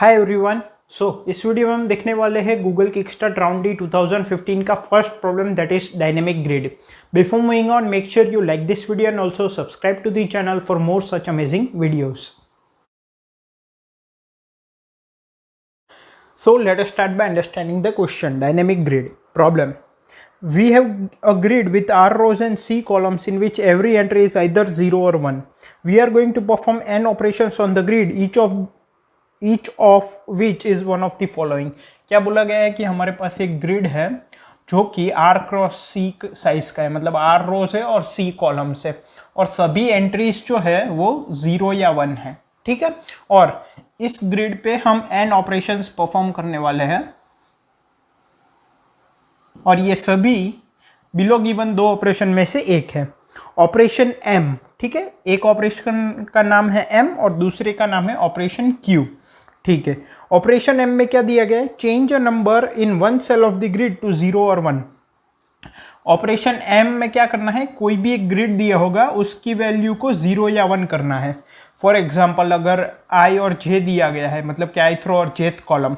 Hi everyone. इस video में हम देखने वाले हैं गूगल किकस्टार्ट राउंड डी 2015 का first problem that is dynamic grid. Before moving on, make sure you like this video and also subscribe to the channel for more such amazing videos. So let us start by understanding the question. Dynamic grid problem. We have a grid with R rows and C columns in which every entry is either 0 or 1. We are going to perform n operations on the grid, each of which is one of the following. क्या बोला गया है कि हमारे पास एक grid है जो कि R क्रॉस C साइज का है, मतलब R रोज है और C कॉलम्स है और सभी एंट्रीज जो है वो 0 या 1 है। ठीक है, और इस ग्रिड पे हम n ऑपरेशंस परफॉर्म करने वाले हैं और ये सभी बिलो गिवन दो ऑपरेशन में से एक है, ऑपरेशन m। ठीक है, एक ऑपरेशन का नाम है m और दूसरे का नाम है ऑपरेशन q। ठीक है, ऑपरेशन m में क्या दिया गया है, change a number in one cell of the grid to 0 और 1। ऑपरेशन m में क्या करना है, कोई भी एक ग्रिड दिया होगा उसकी वैल्यू को 0 या 1 करना है। फॉर एग्जाम्पल अगर i और j दिया गया है, मतलब कि i थ्रो और jth कॉलम,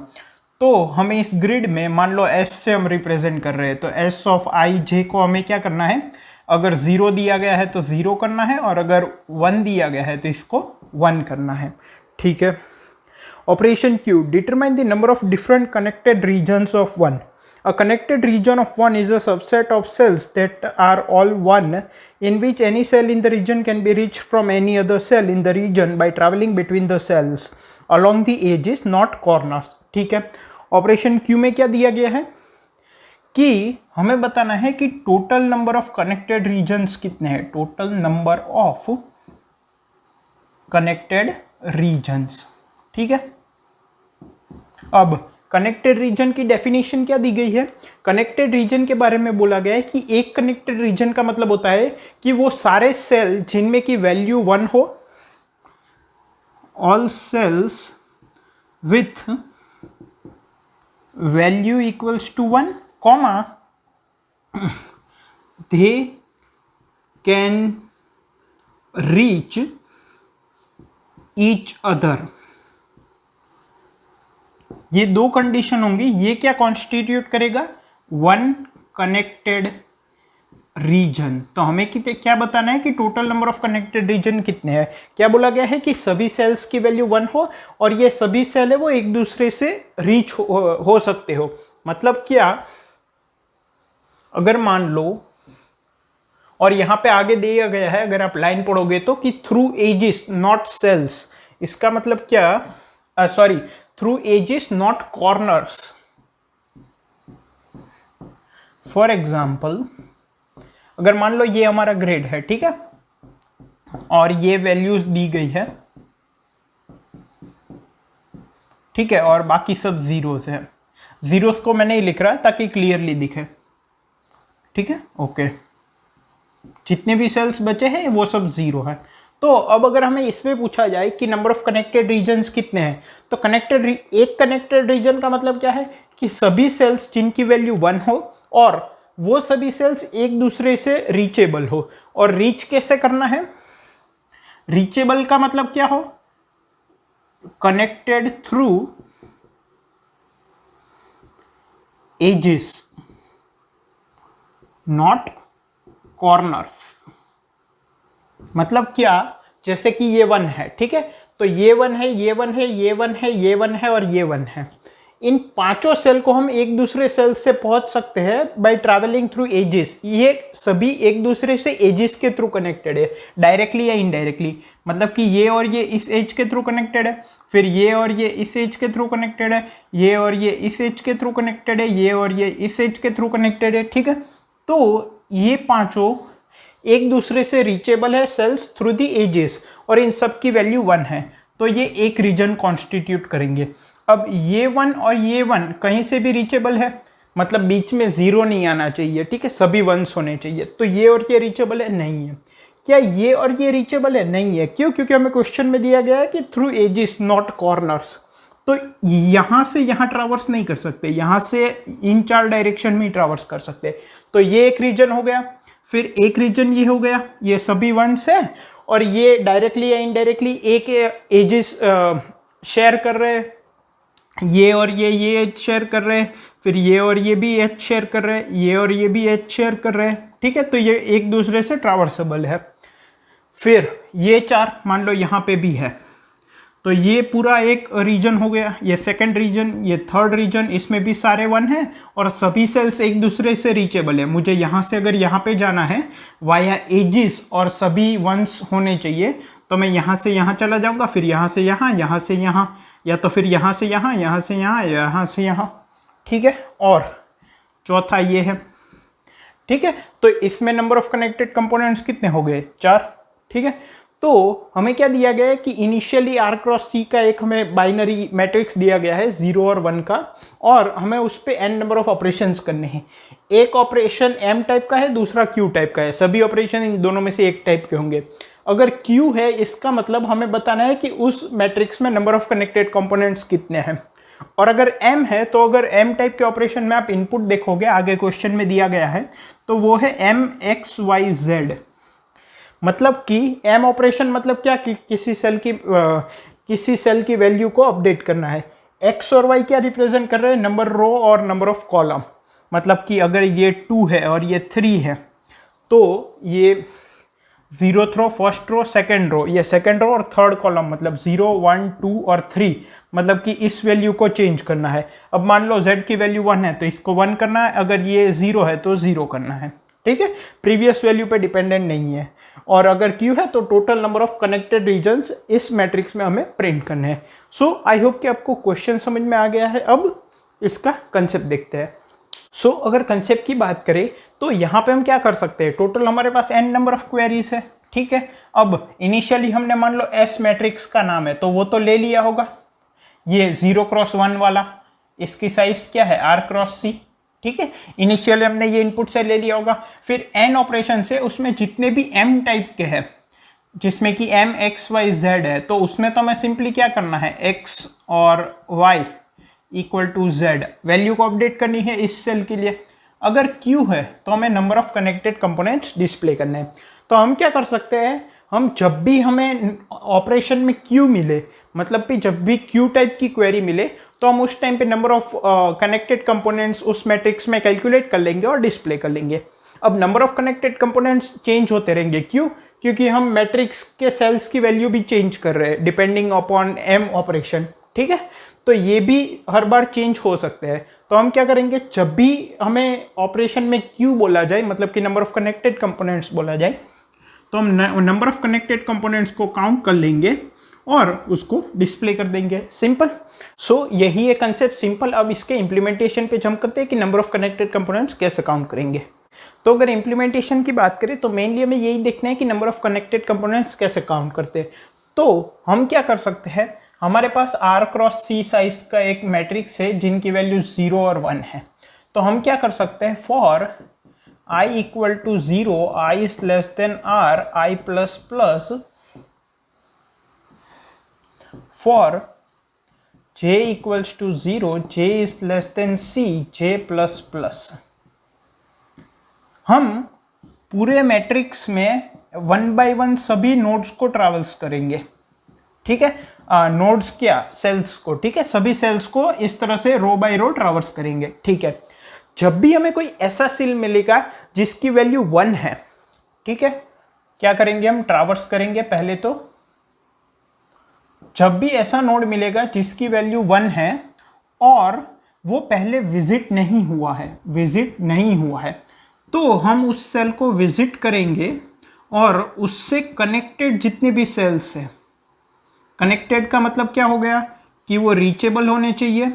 तो हमें इस ग्रिड में मान लो s से हम रिप्रेजेंट कर रहे हैं, तो s ऑफ i j को हमें क्या करना है, अगर 0 दिया गया है तो 0 करना है और अगर 1 दिया गया है तो इसको 1 करना है। ठीक है, operation q, determine the number of different connected regions of 1। A connected region of 1 is a subset of cells that are all 1 in which any cell in the region can be reached from any other cell in the region by traveling between the cells along the edges not corners। ठीक है, operation Q में क्या दिया गया है कि हमें बताना है कि total number of connected regions कितने हैं, total number of connected regions. ठीक है, अब कनेक्टेड रीजन की डेफिनेशन क्या दी गई है, कनेक्टेड रीजन के बारे में बोला गया है कि एक कनेक्टेड रीजन का मतलब होता है कि वो सारे सेल जिनमें की वैल्यू 1 हो, all cells with value equals to 1, comma they can reach each other. ये दो कंडीशन होंगी, ये क्या कॉन्स्टिट्यूट करेगा, वन कनेक्टेड रीजन। तो हमें क्या बताना है कि total number of connected region कितने हैं। क्या बोला गया है कि सभी सेल्स की वैल्यू 1 हो और ये सभी सेल है वो एक दूसरे से रीच हो सकते हो। मतलब क्या, अगर मान लो, और यहां पे आगे दिया गया है अगर आप लाइन पढ़ोगे तो कि थ्रू एजेस नॉट सेल्स, इसका मतलब क्या, sorry, through edges not corners. For example अगर मान लो ये हमारा ग्रिड है, ठीक है, और ये वैल्यूज दी गई है, ठीक है, और बाकी सब जीरोस है। जीरोस को मैं नहीं लिख रहा ताकि क्लियरली दिखे। ठीक है, ओके, जितने भी सेल्स बचे हैं वो सब 0 है। तो अब अगर हमें इसमें पूछा जाए कि नंबर ऑफ कनेक्टेड रीजन्स कितने हैं, तो एक कनेक्टेड रीजन का मतलब क्या है कि सभी सेल्स जिनकी वैल्यू 1 हो और वो सभी सेल्स एक दूसरे से रीचेबल हो। और रीच कैसे करना है, रीचेबल का मतलब क्या हो, connected through edges not corners. मतलब क्या, जैसे कि ये 1 है, ठीक है, तो ये 1 है, ये 1 है, ये 1 है, ये 1 है और ये 1 है। इन पांचों सेल को हम एक दूसरे सेल से पहुंच सकते हैं बाय ट्रैवलिंग थ्रू एजेस। ये सभी एक दूसरे से एजेस के थ्रू कनेक्टेड है, डायरेक्टली या इनडायरेक्टली। मतलब कि ये और ये इस एज के थ्रू कनेक्टेड है, फिर ये और ये इस एज के थ्रू कनेक्टेड है, ये और ये इस एज के थ्रू कनेक्टेड है, ये और ये इस एज के थ्रू कनेक्टेड है। ठीक है, तो ये पांचों एक दूसरे से रीचेबल है सेल्स थ्रू दी एजेस और इन सब की वैल्यू 1 है, तो ये एक रीजन कॉन्स्टिट्यूट करेंगे। अब ये 1 और ये 1 कहीं से भी रीचेबल है, मतलब बीच में 0 नहीं आना चाहिए। ठीक है, सभी 1s होने चाहिए। तो ये और ये रीचेबल है, नहीं है। क्या ये और ये रीचेबल है, नहीं है। क्यों, क्योंकि हमें क्वेश्चन में दिया गया है कि थ्रू एजेस नॉट कॉर्नर्स। तो यहां से यहां ट्रैवर्स नहीं कर सकते, यहां से इन 4 डायरेक्शन में ही ट्रैवर्स कर सकते। तो ये एक रीजन हो गया। फिर एक रीजन ये हो गया, ये सभी 1s है और ये डायरेक्टली या इनडायरेक्टली एक एजेस शेयर कर रहे हैं। ये और ये एज शेयर कर रहे हैं, फिर ये और ये भी एज शेयर कर रहे हैं, ये और ये भी एज शेयर कर रहे हैं, ठीक है। तो ये एक दूसरे से ट्रावर्सेबल है। फिर ये चार मान लो यहाँ पे भी है, तो ये पूरा एक रीजन हो गया, ये सेकंड रीजन, ये थर्ड रीजन, इसमें भी सारे वन हैं और सभी सेल्स एक दूसरे से रीचेबल है। मुझे यहाँ से अगर यहाँ पे जाना है वाया एजिस और सभी वंस होने चाहिए, तो मैं यहाँ से यहाँ चला जाऊँगा, फिर यहाँ से यहाँ से यहाँ, या तो फिर यहाँ से यहाँ, यहाँ से यहाँ, यहाँ से यहाँ, ठीक है। और चौथा ये है, ठीक है। तो इसमें नंबर ऑफ कनेक्टेड कंपोनेंट्स कितने हो गए? 4, ठीक है। तो हमें क्या दिया गया है कि इनिशियली R क्रॉस C का एक हमें बाइनरी मैट्रिक्स दिया गया है 0 और 1 का, और हमें उस पर n नंबर ऑफ ऑपरेशंस करने हैं। एक ऑपरेशन m टाइप का है, दूसरा q टाइप का है, सभी ऑपरेशन इन दोनों में से एक टाइप के होंगे। अगर q है, इसका मतलब हमें बताना है कि उस मैट्रिक्स में नंबर ऑफ कनेक्टेड कंपोनेंट्स कितने हैं। और अगर m है, तो अगर m टाइप के ऑपरेशन में आप इनपुट देखोगे, आगे क्वेश्चन में दिया गया है, तो वो है m x y z। मतलब कि m ऑपरेशन मतलब क्या कि किसी सेल की वैल्यू को अपडेट करना है। x और y क्या रिप्रेजेंट कर रहे हैं? नंबर रो और नंबर ऑफ कॉलम। मतलब कि अगर ये 2 है और ये 3 है, तो ये 0th रो, फर्स्ट रो, सेकेंड रो, ये सेकेंड रो और थर्ड कॉलम, मतलब 0 1 2 और 3, मतलब कि इस वैल्यू को चेंज करना है। अब मान लो z की वैल्यू 1 है तो इसको 1 करना है, अगर ये 0 है तो 0 करना है, ठीक है। प्रीवियस वैल्यू पे डिपेंडेंट नहीं है। और अगर Q है तो total number of connected regions इस मैट्रिक्स में हमें प्रिंट करने हैं। सो आई होप कि आपको क्वेश्चन समझ में आ गया है। अब इसका कंसेप्ट देखते हैं। सो अगर कंसेप्ट की बात करें तो यहाँ पे हम क्या कर सकते हैं? टोटल हमारे पास n नंबर ऑफ क्वेरीज है, ठीक है। अब इनिशियली हमने मान लो S मैट्रिक्स का नाम है, तो वो तो ले लिया होगा। ये 0 क्रॉस 1 वाला, इसकी साइज क्या है? R क्रॉस C, ठीक है। इनिशियली हमने ये इनपुट से ले लिया होगा। फिर n ऑपरेशन से उसमें जितने भी m टाइप के हैं, जिसमें कि m x y z है, तो उसमें तो हमें सिंपली क्या करना है? x और y equal to z, value को अपडेट करनी है इस सेल के लिए। अगर q है तो हमें number of connected components display करने हैं। तो हम क्या कर सकते हैं? हम जब भी हमें ऑपरेशन में q मिले, मतलब कि जब भी q टाइप की क्वेरी मिले, तो हम उस टाइम पे नंबर ऑफ कनेक्टेड कंपोनेंट्स उस मैट्रिक्स में कैलकुलेट कर लेंगे और डिस्प्ले कर लेंगे। अब number of connected components change होते रहेंगे, क्यों? क्योंकि हम मैट्रिक्स के सेल्स की वैल्यू भी चेंज कर रहे हैं डिपेंडिंग अपॉन m ऑपरेशन, ठीक है। तो ये भी हर बार चेंज हो सकते हैं। तो हम क्या करेंगे? जब भी हमें ऑपरेशन में q बोला जाए, मतलब कि नंबर ऑफ कनेक्टेड कंपोनेंट्स बोला जाए, तो हम नंबर ऑफ कनेक्टेड कंपोनेंट्स को काउंट कर लेंगे और उसको डिस्प्ले कर देंगे। सिंपल। सो यही है कंसेप्ट, सिंपल। अब इसके इम्प्लीमेंटेशन पे जंप करते हैं कि नंबर ऑफ कनेक्टेड कंपोनेंट्स कैसे काउंट करेंगे। तो अगर इम्प्लीमेंटेशन की बात करें तो मेनली हमें यही देखना है कि नंबर ऑफ कनेक्टेड कंपोनेंट्स कैसे काउंट करते हैं। तो हम क्या कर सकते हैं? हमारे पास R क्रॉस C साइज का एक मैट्रिक्स है जिनकी वैल्यू 0 और 1 है। तो हम क्या कर सकते हैं? For I equal to 0, I is less than R, I plus plus, for j equals to 0, j is less than C, j plus plus. हम पूरे मैट्रिक्स में 1 बाय 1 सभी नोड्स को ट्रैवल्स करेंगे, ठीक है। नोड्स क्या? सेल्स को, ठीक है। सभी सेल्स को इस तरह से रो बाय रो ट्रैवल्स करेंगे, ठीक है। जब भी हमें कोई ऐसा सेल मिलेगा जिसकी वैल्यू 1 है, ठीक है, क्या करेंगे? हम ट्रैवल्स करेंगे पहले। तो जब भी ऐसा नोड मिलेगा जिसकी वैल्यू 1 है और वो पहले विजिट नहीं हुआ है, तो हम उस सेल को विजिट करेंगे और उससे कनेक्टेड जितने भी सेल्स हैं, कनेक्टेड का मतलब क्या हो गया? कि वो रीचेबल होने चाहिए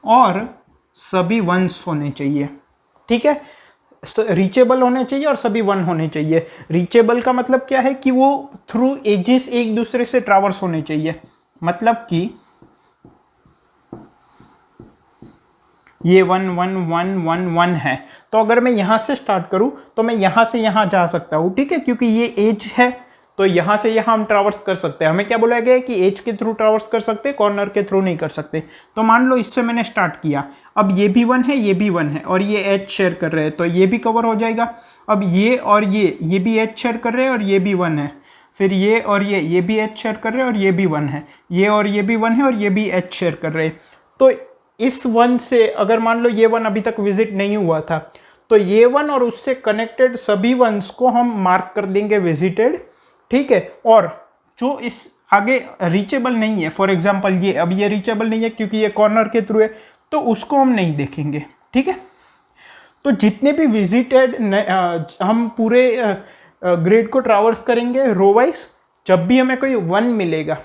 और सभी वंस होने चाहिए, ठीक है। रीचेबल होने चाहिए और सभी 1 होने चाहिए। रीचेबल का मतलब क्या है? कि वो थ्रू एजेस एक दूसरे से ट्रैवर्स होने चाहिए। मतलब कि ये 1 1 1 1 1 है, तो अगर मैं यहां से स्टार्ट करूं तो मैं यहां से यहां जा सकता हूं, ठीक है, क्योंकि ये एज है। तो यहां से यहां हम ट्रैवर्स कर सकते हैं। हमें क्या बोला गया है? कि एज के थ्रू ट्रैवर्स कर सकते हैं, कॉर्नर के थ्रू नहीं कर सकते। तो मान लो इससे मैंने स्टार्ट किया, अब ये भी 1 है, ये भी 1 है और ये एज शेयर कर रहे हैं, तो ये भी कवर हो जाएगा। अब ये और ये भी एज शेयर कर रहे हैं और ये भी 1 है। फिर ये और ये भी एच शेयर कर रहे हैं और ये भी 1 है, ये और ये भी 1 है और ये भी एच शेयर कर रहे हैं। तो इस 1 से अगर मान लो ये 1 अभी तक विजिट नहीं हुआ था, तो ये 1 और उससे कनेक्टेड सभी 1s को हम मार्क कर देंगे विजिटेड, ठीक है। और जो इस आगे रीचेबल नहीं है, फॉर एग्जांपल ये, अब ये रीचेबल नहीं है क्योंकि ये कॉर्नर के थ्रू है, तो उसको हम नहीं देखेंगे, ठीक है। तो जितने भी विजिटेड हम पूरे ग्रिड को ट्रैवर्स करेंगे रो वाइज, जब भी हमें कोई 1 मिलेगा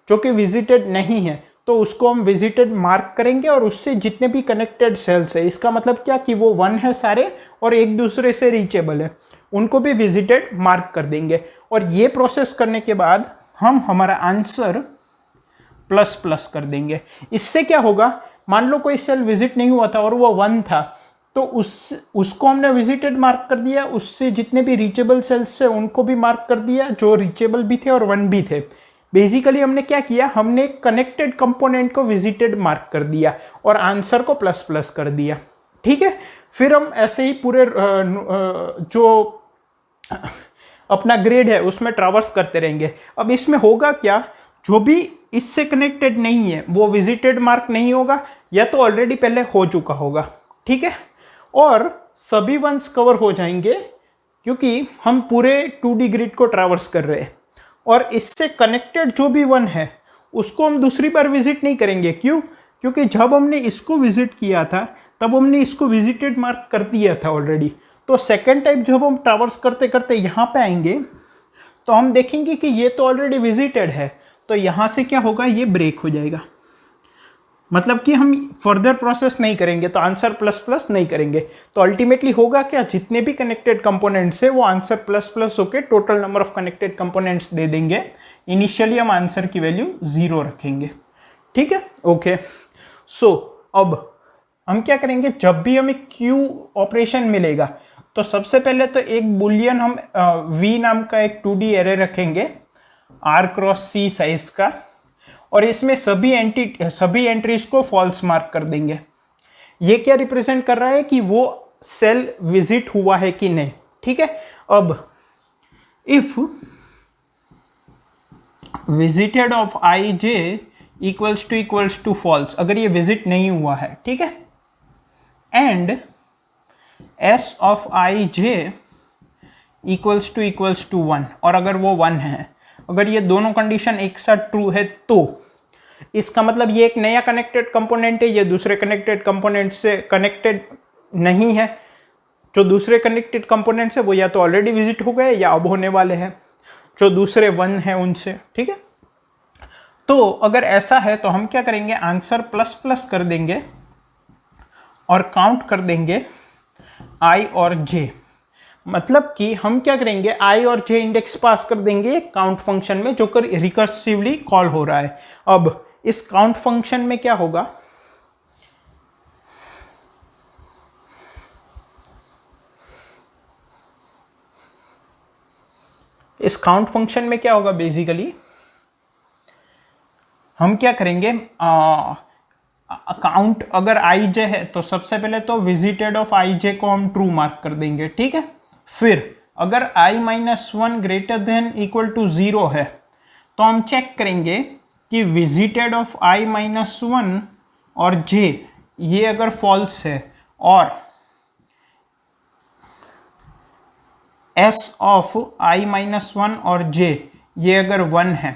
जो कि विजिटेड नहीं है, तो उसको हम विजिटेड मार्क करेंगे और उससे जितने भी कनेक्टेड सेल्स है, इसका मतलब क्या कि वो 1 है सारे और एक दूसरे से रीचेबल है, उनको भी विजिटेड मार्क कर देंगे। और ये प्रोसेस करने के बाद हम हमारा आंसर प्लस प्लस कर देंगे। इससे क्या होगा, मान लो कोई सेल विजिट नहीं हुआ था और वो 1 था, तो उसको हमने विजिटेड मार्क कर दिया, उससे जितने भी रीचेबल सेल्स है उनको भी मार्क कर दिया, जो रीचेबल भी थे और 1 भी थे। बेसिकली हमने क्या किया, हमने कनेक्टेड कंपोनेंट को विजिटेड मार्क कर दिया और आंसर को प्लस प्लस कर दिया, ठीक है। फिर हम ऐसे ही पूरे जो अपना ग्रिड है उसमें ट्रैवर्स करते रहेंगे। अब इसमें होगा क्या, जो भी इससे कनेक्टेड नहीं है वो विजिटेड मार्क नहीं होगा, या तो ऑलरेडी पहले हो चुका होगा, ठीक है। और सभी 1s कवर हो जाएंगे क्योंकि हम पूरे 2D ग्रिड को ट्रैवर्स कर रहे हैं। और इससे कनेक्टेड जो भी 1 है उसको हम दूसरी बार विजिट नहीं करेंगे। क्यों? क्योंकि जब हमने इसको विजिट किया था तब हमने इसको विजिटेड मार्क कर दिया था ऑलरेडी। तो सेकेंड टाइम जब हम ट्रैवर्स करते करते यहाँ पे आएंगे तो हम देखेंगे कि ये तो ऑलरेडी विजिटेड है, तो यहाँ से क्या होगा, ये ब्रेक हो जाएगा, मतलब कि हम फर्दर प्रोसेस नहीं करेंगे, तो आंसर प्लस प्लस नहीं करेंगे। तो अल्टीमेटली होगा क्या, जितने भी कनेक्टेड कंपोनेंट्स है वो आंसर प्लस प्लस होकर total number of connected components दे देंगे। इनिशियली हम आंसर की वैल्यू 0 रखेंगे, ठीक है, ओके। सो अब हम क्या करेंगे, जब भी हमें क्यू ऑपरेशन मिलेगा तो सबसे पहले तो एक बुलियन हम v नाम का एक 2D एरे रखेंगे r×c साइज का, और इसमें सभी एंट्रीज को फॉल्स मार्क कर देंगे। ये क्या रिप्रेजेंट कर रहा है कि वो सेल विजिट हुआ है कि नहीं, ठीक है। अब if visited of I J equals to false, अगर ये विजिट नहीं हुआ है, ठीक है, and S of I J equals to 1, और अगर वो 1 है, अगर ये दोनों कंडीशन एक साथ ट्रू है तो इसका मतलब ये एक नया कनेक्टेड कंपोनेंट है, ये दूसरे कनेक्टेड कंपोनेंट से कनेक्टेड नहीं है। जो दूसरे कनेक्टेड कंपोनेंट्स है वो या तो ऑलरेडी विजिट हो गए या अब होने वाले हैं, जो दूसरे 1 है उनसे, ठीक है। तो अगर ऐसा है तो हम क्या करेंगे, आंसर प्लस प्लस कर देंगे और काउंट कर देंगे i और j। मतलब कि हम क्या करेंगे, i और j इंडेक्स पास कर देंगे काउंट फंक्शन में, जो कर रिकर्सिवली कॉल हो रहा है। अब इस काउंट फंक्शन में क्या होगा, इस काउंट फंक्शन में क्या होगा, बेसिकली हम क्या करेंगे, काउंट अगर आई जे है तो सबसे पहले तो विजिटेड ऑफ आई जे को हम ट्रू मार्क कर देंगे, ठीक है। फिर अगर i-1 greater than equal to 0 है तो हम चेक करेंगे कि विजिटेड ऑफ i-1 और j ये अगर फॉल्स है और s ऑफ i-1 और j ये अगर 1 है।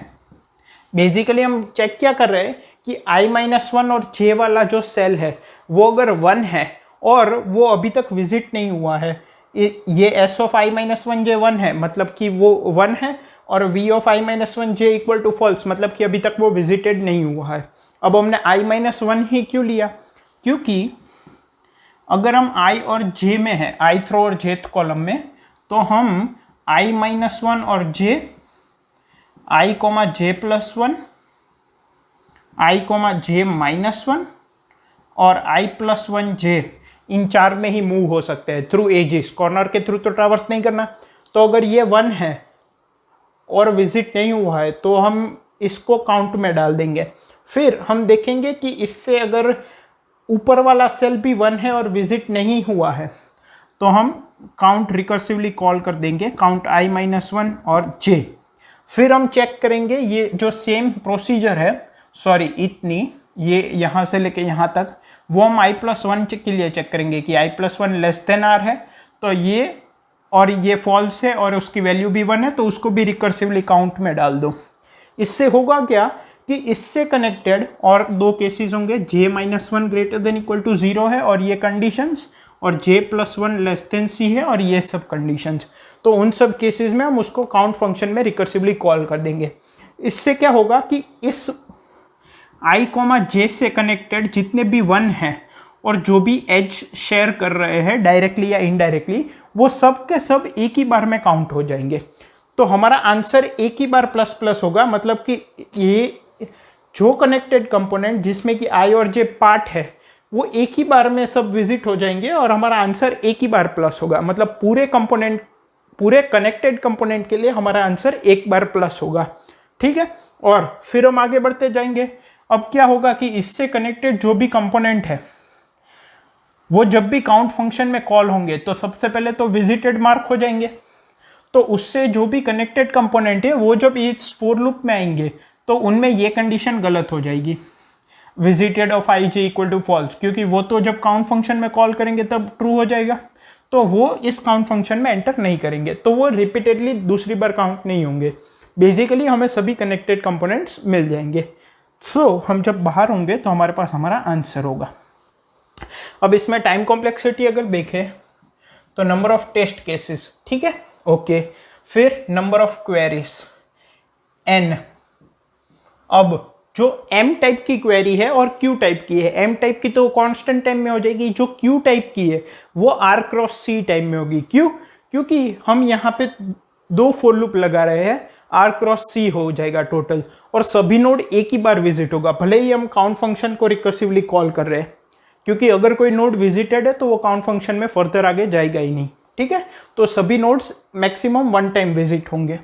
बेसिकली हम चेक क्या कर रहे हैं कि i-1 और j वाला जो सेल है वो अगर 1 है और वो अभी तक विजिट नहीं हुआ है, ये s ऑफ i-1 j 1 है, मतलब कि वो 1 है, और v of i-1 j equal to false, मतलब कि अभी तक वो विजिटेड नहीं हुआ है। अब हमने i-1 ही क्यों लिया, क्योंकि अगर हम i और j में है, ith रो और jth कॉलम में, तो हम i-1 और j, i, j+1, i, j-1 और i+1j, इन 4 में ही मूव हो सकते हैं थ्रू एजेस, कॉर्नर के थ्रू तो ट्रैवर्स नहीं करना। तो अगर ये 1 है और विजिट नहीं हुआ है तो हम इसको काउंट में डाल देंगे। फिर हम देखेंगे कि इससे अगर ऊपर वाला सेल भी 1 है और विजिट नहीं हुआ है तो हम काउंट रिकर्सिवली कॉल कर देंगे, काउंट i-1 और j। फिर हम चेक करेंगे ये जो सेम प्रोसीजर है, सॉरी इतनी, ये यहाँ से लेके यहाँ तक, वो हम i+1 के लिए चेक करेंगे कि i+1 लेस देन r है, तो ये और ये फॉल्स है और उसकी वैल्यू भी 1 है, तो उसको भी रिकर्सिवली काउंट में डाल दो। इससे होगा क्या कि इससे कनेक्टेड और दो केसेस होंगे, j-1 greater than equal to 0 है और ये कंडीशंस, और j+1 लेस देन c है और ये सब कंडीशंस। तो उन सब केसेस में हम उसको काउंट फंक्शन में रिकर्सिवली कॉल कर देंगे। इससे क्या होगा कि इस i, j से कनेक्टेड जितने भी 1 हैं और जो भी एज शेयर कर रहे हैं डायरेक्टली या इनडायरेक्टली, वो सब के सब एक ही बार में काउंट हो जाएंगे। तो हमारा आंसर एक ही बार प्लस प्लस होगा, मतलब कि ये जो कनेक्टेड कंपोनेंट जिसमें कि i और j पार्ट है वो एक ही बार में सब विजिट हो जाएंगे और हमारा आंसर एक ही बार प्लस होगा। मतलब पूरे कनेक्टेड कंपोनेंट के लिए हमारा आंसर एक बार प्लस होगा। ठीक है, और फिर हम आगे बढ़ते जाएंगे। अब क्या होगा कि इससे कनेक्टेड जो भी कंपोनेंट है वो जब भी काउंट फंक्शन में कॉल होंगे तो सबसे पहले तो विजिटेड मार्क हो जाएंगे। तो उससे जो भी कनेक्टेड कंपोनेंट है वो जब इस फोर लूप में आएंगे तो उनमें ये कंडीशन गलत हो जाएगी, visited of i j equal to false, क्योंकि वो तो जब काउंट फंक्शन में कॉल करेंगे तब ट्रू हो जाएगा, तो वो इस काउंट फंक्शन में एंटर नहीं करेंगे, तो वो रिपीटेडली दूसरी बार काउंट नहीं होंगे। बेसिकली हमें सभी कनेक्टेड कंपोनेंट्स मिल जाएंगे। हम जब बाहर होंगे तो हमारे पास हमारा आंसर होगा। अब इसमें टाइम कॉम्प्लेक्सिटी अगर देखें तो नंबर ऑफ टेस्ट केसेस, ठीक है, ओके। फिर नंबर ऑफ क्वेरीज n। अब जो m टाइप की क्वेरी है और q टाइप की है, m टाइप की तो कांस्टेंट टाइम में हो जाएगी, जो q टाइप की है वो r क्रॉस c टाइम में होगी। क्यों? क्योंकि हम यहाँ पे दो फॉर लूप लगा रहे हैं, r क्रॉस c हो जाएगा टोटल, और सभी नोड एक ही बार विजिट होगा, भले ही हम काउंट फंक्शन को रिकर्सिवली कॉल कर रहे हैं, क्योंकि अगर कोई नोड विजिटेड है तो वो काउंट फंक्शन में फर्दर आगे जाएगा ही नहीं। ठीक है, तो सभी नोड्स मैक्सिमम 1 टाइम विजिट होंगे।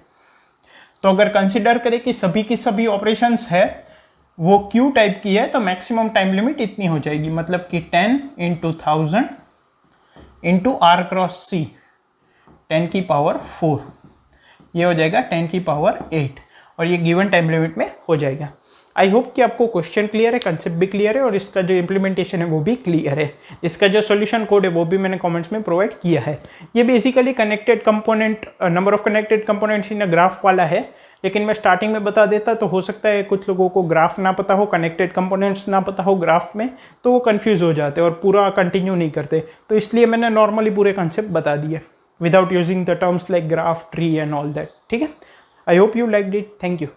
तो अगर कंसिडर करें कि सभी की सभी ऑपरेशंस है वो क्यू टाइप की है, तो मैक्सिमम टाइम लिमिट इतनी हो जाएगी, मतलब कि 10 × 1000 × r क्रॉस c 10 की पावर 4, ये हो जाएगा 10 की पावर 8, और ये गिवन टाइम लिमिट में हो जाएगा। आई होप कि आपको क्वेश्चन क्लियर है, कंसेप्ट भी क्लियर है, और इसका जो इम्प्लीमेंटेशन है वो भी क्लियर है। इसका जो सॉल्यूशन कोड है वो भी मैंने कमेंट्स में प्रोवाइड किया है। ये basically connected component, number of connected components in a graph वाला है, लेकिन मैं स्टार्टिंग में बता देता तो हो सकता है कुछ लोगों को ग्राफ ना पता हो, कनेक्टेड कंपोनेंट्स ना पता हो ग्राफ में, तो वो कन्फ्यूज़ हो जाते और पूरा कंटिन्यू नहीं करते, तो इसलिए मैंने नॉर्मली पूरे कंसेप्ट बता दिए without using the terms like graph, tree and all that. ठीक है, I hope you liked it, thank you.